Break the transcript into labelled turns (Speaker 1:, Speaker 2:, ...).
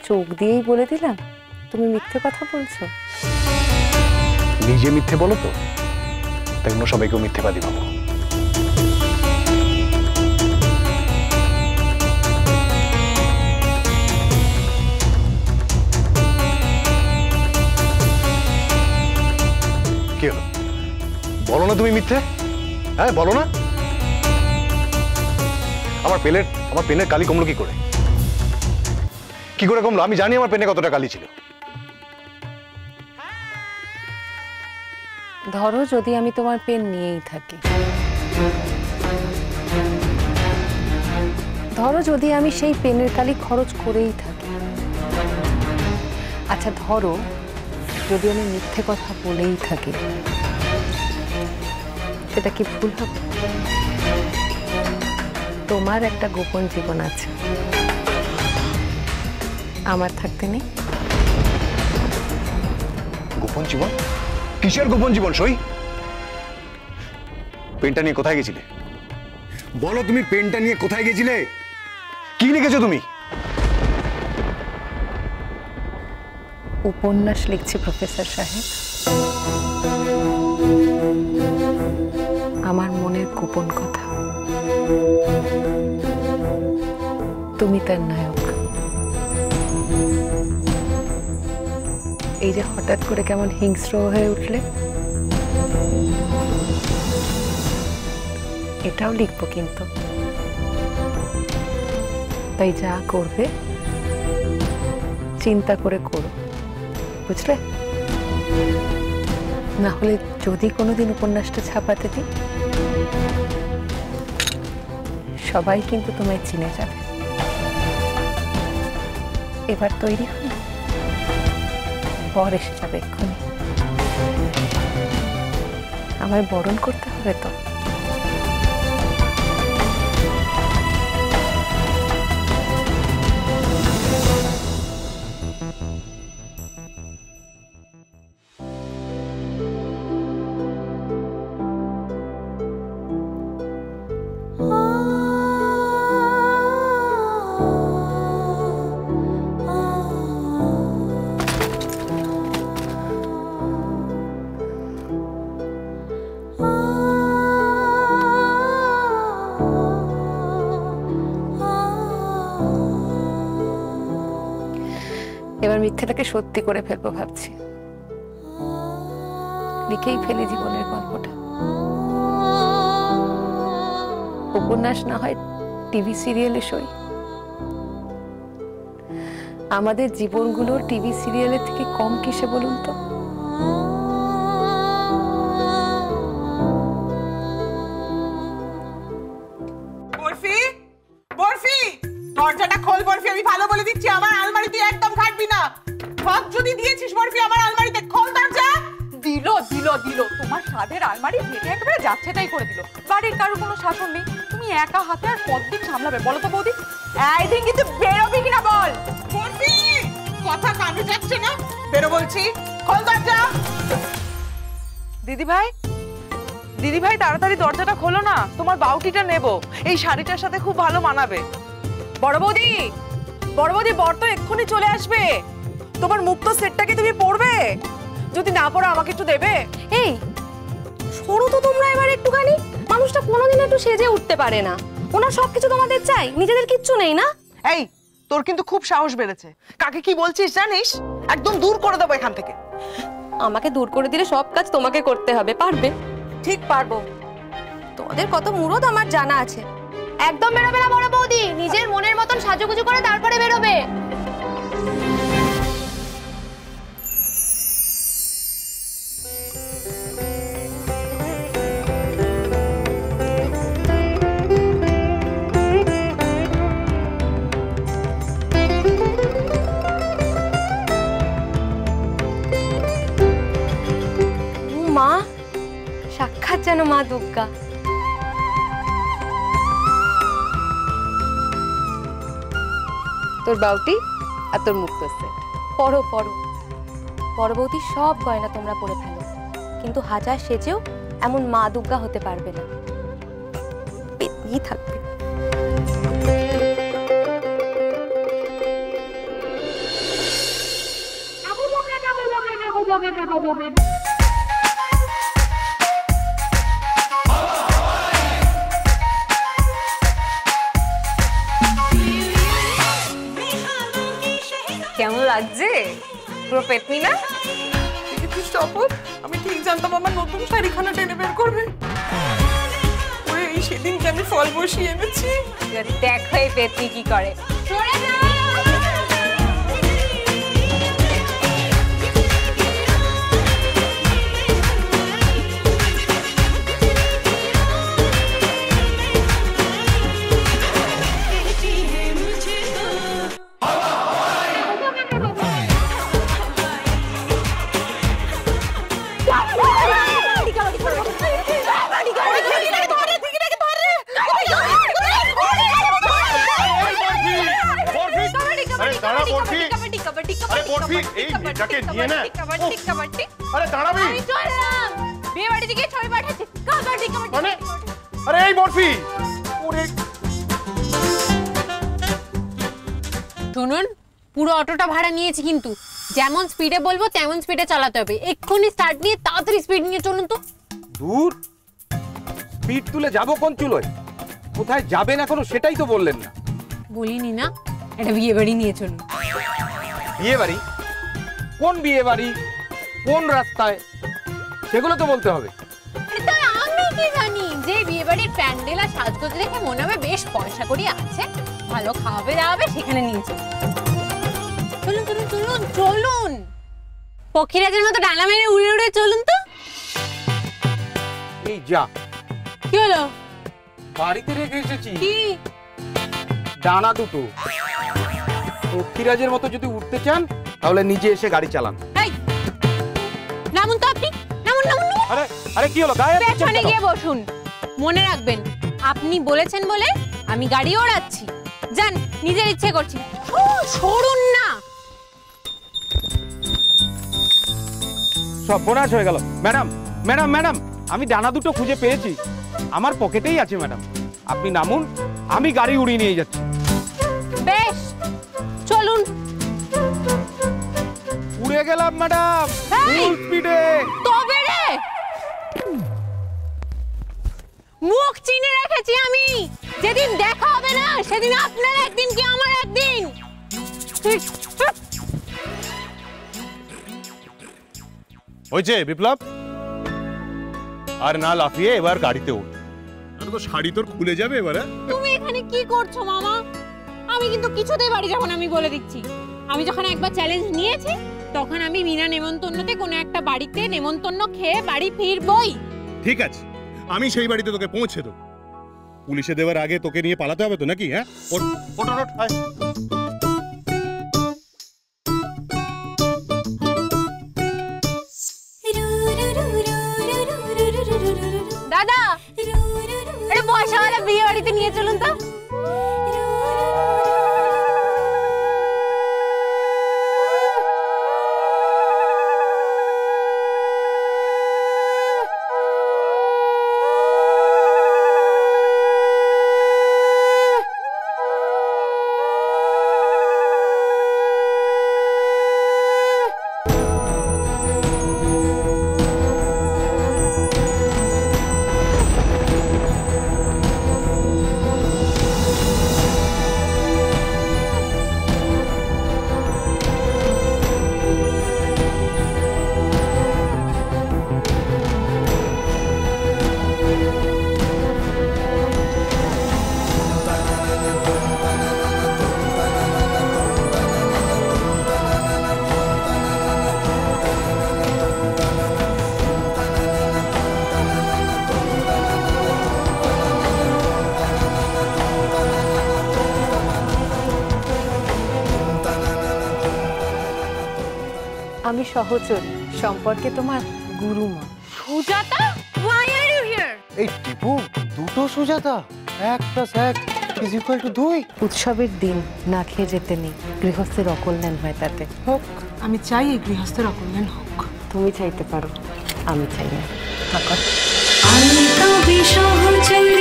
Speaker 1: চোখ দিয়েই বলে দিলাম তুমি মিথ্যে কথা বলছো।
Speaker 2: নিজে মিথ্যে বলো তো, তাই অন্য সবাইকেও মিথ্যেবাদী ভাবো। কি হলো, বলো না তুমি মিথ্যে? হ্যাঁ বলো না। আমার পেনের কালি কমলো কি করে? কি করে কমলো? আমি জানি আমার পেনে কতটা কালি ছিল।
Speaker 1: ধরো যদি আমি তোমার পেন নিয়েই থাকি, ধরো যদি আমি সেই পেনের কালি খরচ করেই থাকি, আচ্ছা ধরো যদি আমি মিথ্যে কথা বলেই থাকি, সেটা কি ভুল হবে? তোমার একটা গোপন জীবন আছে, আমার থাকতে নেই।
Speaker 2: গোপন জীবন? কিসের গোপন জীবন সই? পেনটা নিয়ে কোথায় গেছিলে? বলো তুমি, পেনটা নিয়ে কোথায় গেছিলে? কি লিখেছো তুমি?
Speaker 1: উপন্যাস লিখছি প্রফেসর সাহেব, আমার মনের গোপন কথা। তুমি তার নায়ক। এই যে হঠাৎ করে কেমন হিংস্র হয়ে উঠলে, এটাও লিখবো কিন্তু। তাই যা করবে চিন্তা করে করো, বুঝলে? না হলে যদি কোনোদিন উপন্যাসটা ছাপাতে দিই, সবাই কিন্তু তোমায় চিনে যাবে। এবার তৈরি হন, বর এসে যাবে এক্ষুনি, আমায় বরণ করতে হবে তো। এবার মিথ্যেটাকে সত্যি করে ফেলবো ভাবছি, লিখেই ফেলি জীবনের গল্পটা। উপন্যাস না হয় টিভি সিরিয়ালে সই। আমাদের জীবনগুলো টিভি সিরিয়ালের থেকে কম কিসে বলুন তো?
Speaker 3: বরফি, বরফি, দরজাটা খোল বরফি, আমি ভালো বলে দিচ্ছি, আমার আলমারি তুই একদম ঘাটবি না। ভাগ যদি দিয়েছিস বরফি আমার আলমারিতে, খোল দরজা। দিল দিল দিল, তোমার সাধের আলমারি ভেঙে একেবারে যাচ্ছে তাই করে দিল। বাড়ির কারো কোনো শাসন নেই, তুমি একা হাতে আর কতদিন সামলাবে বলো তো বৌদি? একদিন কিন্তু বেরোবি কিনা বল। বরফি, কথা কানে যাচ্ছে না, বেরো বলছি, খোল দরজা। দিদি ভাই, দিদি ভাই তাড়াতাড়ি দরজাটা খোলো না, তোমার বাউটিটা নেব, এই শাড়িটার সাথে খুব ভালো মানাবে। বড় বৌদি, বড় বৌদি, বর তো এক্ষুনি চলে আসবে, তোমার মুক্ত সেটটাকে তুমি পরবে, যদি না পরো আমাকে একটু দেবে।
Speaker 4: এই সরো তো তোমরা এবার একটুখানি, মানুষটা কোনোদিন একটু সেজে উঠতে পারে না, ওনার সবকিছু তোমাদের চাই, নিজেদের কিচ্ছু নেই না?
Speaker 3: এই তোর কিন্তু খুব সাহস বেড়েছে, কাকে কি বলছিস জানিস? একদম দূর করে দেবো এখান থেকে।
Speaker 4: আমাকে দূর করে দিলে সব কাজ তোমাকে করতে হবে, পারবে?
Speaker 3: ঠিক পারবো।
Speaker 4: তোমাদের কত মুরদ আমার জানা আছে। একদম বেরোবে না বড় বৌদি, নিজের মনের মতন সাজুগুজু করে তারপরে বেরোবে। মা সাক্ষাৎ যেন মা দুর্গা। তোর বাউটি আর তোর মুক্ত সেট পরো পরো। পরবর্তী সব গয়না তোমরা পরে ফেলো, কিন্তু হাজার সেজেও এমন মা দুর্গা হতে পারবে না, পেতনি থাকবে। কেমন লাগছে? পুরো পেতনি না?
Speaker 3: দেখেছিস শপথ, আমি ঠিক জানতাম আমার নতুন শাড়িখানা টেনে বের করবে। ওরে এই সেদিনকে আমি ফল বসিয়ে এনেছি।
Speaker 4: দেখো এই পেতনি কি করে। সরে যাও!
Speaker 5: শুনুন, পুরো অটোটা ভাড়া নিয়েছি, কিন্তু যেমন স্পিডে বলবো তেমন স্পিডে চালাতে হবে। এক্ষুনি স্টার্ট নিয়ে তাড়াতাড়ি স্পিড নিয়ে চলুন তো।
Speaker 6: দূর, স্পিড তুলে যাবো কোন চুলোয়? কোথায় যাবেন এখনো সেটাই তো বললেন না।
Speaker 5: বলিনি না, এটা বিয়ে বাড়ি নিয়ে চলুন।
Speaker 6: বিয়ে বাড়ি? কোন বিয়ে বাড়ি, কোন রাস্তায়, সেগুলো তো বলতে হবে।
Speaker 5: তাই আমি কি জানি যে বিয়ে বাড়ির প্যান্ডেল আর সাজগোজ দেখে মনে হবে বেশ পয়সা করি আছে, ভালো খাওয়াবে দাওয়াবে, সেখানে নিয়ে চলুন। চলুন চলুন চলুন চলুন, পক্ষীরাজের মতো ডানা মেরে উড়ে উড়ে চলুন তো।
Speaker 6: এই যা,
Speaker 5: কি হলো?
Speaker 6: বাড়িতে রেখে এসেছি
Speaker 5: কি?
Speaker 6: ডানা দুটো। পক্ষীরাজের মতো যদি উঠতে চান তাহলে নিজে এসে গাড়ি চালান।
Speaker 5: এই, নামুন তো আপনি, নামুন নামুন নামুন।
Speaker 6: আরে আরে কি হলো, গায়ে হাত দিচ্ছেন
Speaker 5: পেছনে
Speaker 6: কেন?
Speaker 5: গিয়ে বসুন। মনে রাখবেন, আপনি বলেছেন বলে আমি গাড়ি ওড়াচ্ছি। যান, নিজের ইচ্ছে করছি। সরুন না।
Speaker 6: সব বোনাস হয়ে গেল। ম্যাডাম ম্যাডাম ম্যাডাম, আমি ডানা দুটো খুঁজে পেয়েছি, আমার পকেটেই আছে ম্যাডাম। আপনি নামুন, আমি গাড়ি উড়িয়ে নিয়ে যাচ্ছি।
Speaker 5: বেশ, চলুন।
Speaker 6: উড়ে গেলাম ম্যাডাম, ফুল স্পিডে।
Speaker 5: তবে রে, মুখ চিনে রেখেছি আমি। যেদিন দেখা হবে না সেদিন আপনার একদিন কি আমার একদিন।
Speaker 2: হয়েছে বিপ্লব, আর না লাফিয়ে এবার গাড়িতে উঠ। আরে তো শাড়ি তোর খুলে যাবে এবারে।
Speaker 5: তুমি এখানে কি করছো মামা? আমি কিন্তু কিছুতেই বাড়ি যাব না, আমি বলে দিচ্ছি। আমি যখন একবার চ্যালেঞ্জ নিয়েছি তখন আমি বিনা নেমন্তন্নতে কোনো একটা বাড়িতে নেমন্তন্ন খেয়ে বাড়ি ফিরবই।
Speaker 2: ঠিক আছে, আমি সেই বাড়িতে তোকে পৌঁছে দেবো। পুলিশে দেওয়ার আগে তোকে নিয়ে পালাতে হবে তো নাকি? হ্যাঁ, ওঠ ওঠ ওঠ, আয়।
Speaker 5: দাদা, আরে পয়সাওয়ালা বিয়ে বাড়িতে নিয়ে চলুন তো।
Speaker 1: আমি সহচরী, সম্পর্কে তোমার গুরুমা।
Speaker 5: Sujata, why are you here?
Speaker 7: এই টিপু, দুটো সুজাতা, 1 + 1 = 2।
Speaker 1: উৎসবের দিন না খেয়ে যেতে নেই, গৃহস্থের অকল্যাণ হয় তাতে।
Speaker 3: হোক, আমি চাই এই গৃহস্থের অকল্যাণ হোক।
Speaker 1: তুমি চাইতে পারো, আমি চাই না।
Speaker 8: আমি তো সহচরী।